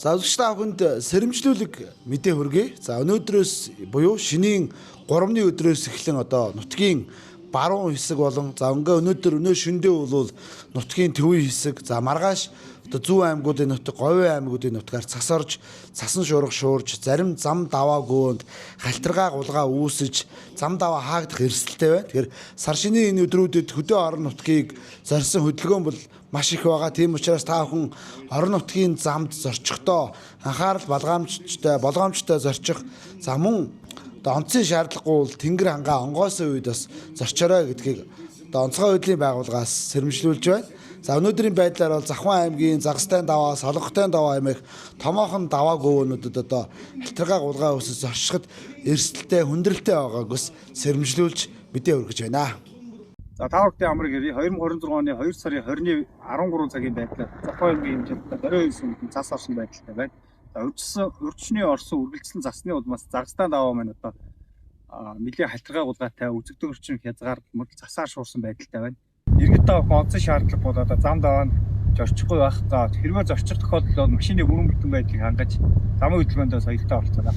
За үзэгч та бүхэнд сэрэмжлүүлэг мэдээ хүргэе. За өнөөдрөөс буюу шинийн 3-ны өдрөөс эхлэн одоо нутгийн баруун хэсэг болон за өнөө шөндөө бол нутгийн төвийн хэсэг за маргааш одоо зүүн аймагуудын нутаг, говийн аймагуудын нутгаар цас орж, цасан шуурга шуурж, зарим зам даваа гөөнд халтаргаа гулгаа үүсэж, зам даваа хаагдах эрсдэлтэй байна. Тэгэхээр сар шинийн энэ өдрүүдэд хөдөө орон нутгийг зорьсон хөдөлгөөн бол маш их байгаа. Тийм учраас та бүхэн орон нутгийн замд зорчихдоо анхаарал болгоомжтой зорчих. За мөн одоо онцгийн шаардлагагүй бол тэнгэр хангаа онгойсон үед бас зорчорой гэдгийг одоо онцгой байдлын байгууллагаас сэрэмжлүүлж байна. За өнөөдрийн байдлаар бол Завхан аймгийн Загастай даваа, Солонготой даваа хэмээх томоохон даваа гөөнүүдэд одоо халтаргаа гулгаа өсөж зорчиход эрсдэлтэй, хүндрэлтэй байгааг бас сэрэмжлүүлж мэдээ өргөж байна. За та бүхэн амрыг 2026 оны 2 сарын 20-ны 13 цагийн байдлаар Завхан аймгийн хэмжээнд 29 хүнд цас орсон байдалтай байна. За урьдчилан орсон үргэлжлэн засны улмаас Загастай даваа маань одоо нэлээд халтаргаа гулгаатай үзэгдэх орчин хязгаар мөрөл засаар шуурсан байдалтай байна. Иргэд та бүхэн онцгой шаардлага бол одоо зам даваанд зорчихгүй байх. За хэрвээ зорчих тохиолдол бол машины бүрэн бүтэн байдлыг хангаж замын хөдөлгөөндөө соёлтой оролцоно.